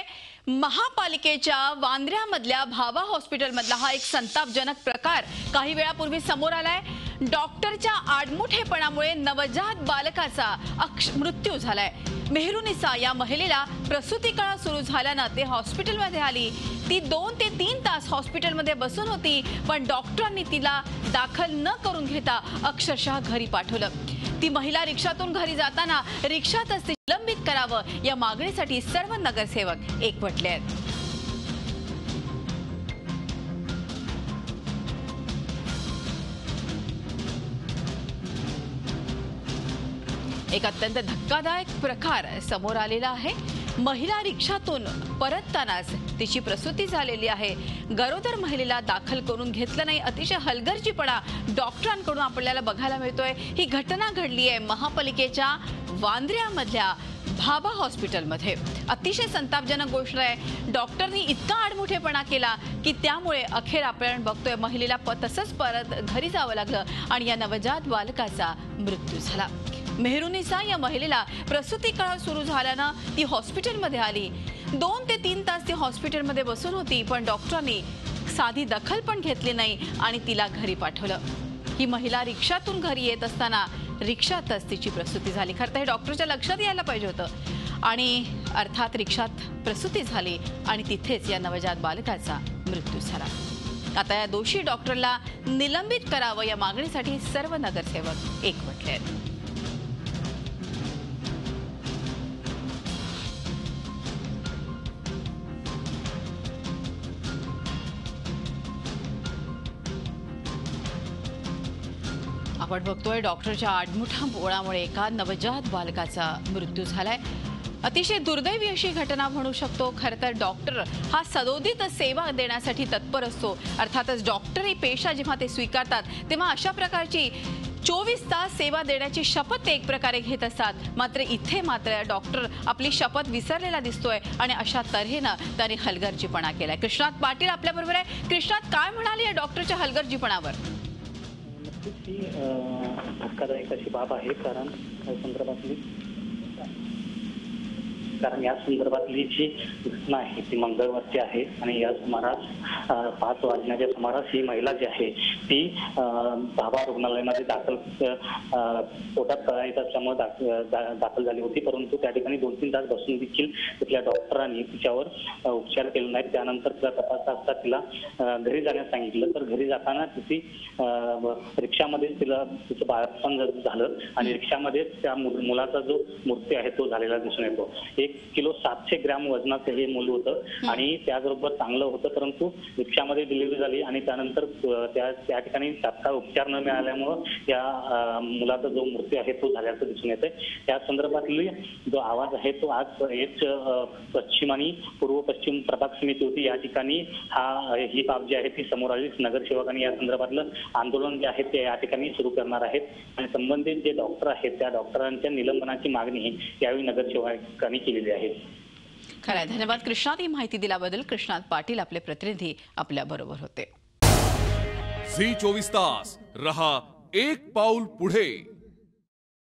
महापालिकेच्या वांद्र्यामधल्या भाभा हॉस्पिटलमधला हा एक संतापजनक प्रकार काही वेळापूर्वी समोर आलाय। डॉक्टरच्या आडमुठेपणामुळे नवजात बालकाचा मृत्यू झालाय। मेहरुनिसा या महिलेला प्रसूती काळ सुरू झाल्यानं ते हॉस्पिटलमध्ये आली। ती 2 ते 3 तास हॉस्पिटलमध्ये बसून होती, पण डॉक्टरांनी तिला दाखल न करून घेता अक्षरशः घरी पाठवलं। ती महिला रिक्षातून घरी जाताना रिक्षातच निलंबित करावं या मागणीसाठी सर्व नगरसेवक एकवटले आहेत। एक अत्यंत धक्कादायक प्रकार समोर आलेला आहे। महिला रिक्षातून परततानाच तिची प्रसूती झालेली आहे। गरोदर महिलेला दाखल करून घेतलं नाही, अतिशय हलगर्जीपणा डॉक्टरांकडून आपल्याला बघायला मिळतोय। ही घटना घडली आहे महापालिकेच्या वांद्र्यामधल्या भाभा हॉस्पिटलमध्ये। अतिशय संतापजनक गोष्ट आहे। डॉक्टरनी इतका आडमुठेपणा केला की त्यामुळे अखेर आपण बघतोय महिलेला तसंच परत घरी जावं लागलं आणि या नवजात बालकाचा मृत्यू झाला। मेहरुनिसा या महिलेला प्रसूती काळ सुरू झाल्यानं ती हॉस्पिटलमध्ये आली। 2 ते 3 तास ती हॉस्पिटलमध्ये बसून होती, पण डॉक्टरांनी साधी दखल पण घेतली नाही आणि तिला घरी पाठवलं। ही महिला रिक्षातून घरी येत असताना रिक्षातच तिची प्रसूती झाली। खरं तर हे डॉक्टरच्या लक्षात यायला पाहिजे होतं आणि अर्थात रिक्षात प्रसूती झाली आणि तिथेच या नवजात बालकाचा मृत्यू झाला। आता या दोषी डॉक्टरला निलंबित करावं या मागणीसाठी सर्व नगरसेवक एकवटले आहेत। आपण बघतोय डॉक्टरच्या आडमुठेपणामुळे एका नवजात बालकाचा मृत्यू झालाय। अतिशय दुर्दैवी अशी घटना म्हणू शकतो। खरं तर डॉक्टर हा सदोदित सेवा देण्यासाठी तत्पर असतो। अर्थातच डॉक्टर ही पेशा जेव्हा ते स्वीकारतात तेव्हा अशा प्रकारची 24 तास सेवा देण्याची शपथ ते एक प्रकारे घेत असतात। मात्र इथे मात्र डॉक्टर आपली शपथ विसरलेला दिसतोय आणि अशा तऱ्हेनं त्याने हलगर्जीपणा केलाय। कृष्णात पाटील आपल्याबरोबर आहे। कृष्णात, काय म्हणाली या डॉक्टरच्या हलगर्जीपणावर? ही धक्कादायक अशी बाब आहे, कारण या संदर्भातली जी घटना आहे ती मंगळवारची आहे आणि या सुमारास 5 वाजण्याच्या सुमारास ही महिला जी आहे ती भाभा रुग्णालयामध्ये पोटात कळा येत असल्यामुळे दाखल झाली होती, परंतु त्या ठिकाणी 2-3 तास बसून देखील तिथल्या डॉक्टरांनी तिच्यावर उपचार केले नाहीत। त्यानंतर तिला तपासता असता तिला घरी जाण्यास सांगितलं, तर घरी जाताना तिची रिक्षामध्ये तिचं बाळपण झालं आणि रिक्षामध्ये त्या मुलाचा जो मृत्यू आहे तो झालेला दिसून येतो। 1 किलो 700 ग्रॅम वजनाचं हे मूल होतं आणि त्याचबरोबर चांगलं होतं, परंतु रिक्षामध्ये डिलिव्हरी झाली आणि त्यानंतर त्या ठिकाणी तात्काळ उपचार न मिळाल्यामुळं या मुलाचा जो मृत्यू आहे तो झाल्याचं दिसून येतंय। त्या संदर्भातली जो आवाज आहे तो आज पश्चिम आणि पूर्व पश्चिम प्रभाग समिती होती, या ठिकाणी ही बाब जी आहे ती समोर आली। नगरसेवकांनी या संदर्भातलं आंदोलन जे आहे ते या ठिकाणी सुरू करणार आहेत आणि संबंधित जे डॉक्टर आहेत त्या डॉक्टरांच्या निलंबनाची मागणी यावेळी नगरसेवकांनी केलेली आहे। खरं, धन्यवाद कृष्णात ही माहिती दिल्याबद्दल। कृष्णात पाटील आपले प्रतिनिधी आपल्या बरोबर होते। झी 24 तास रहा एक पाऊल पुढे।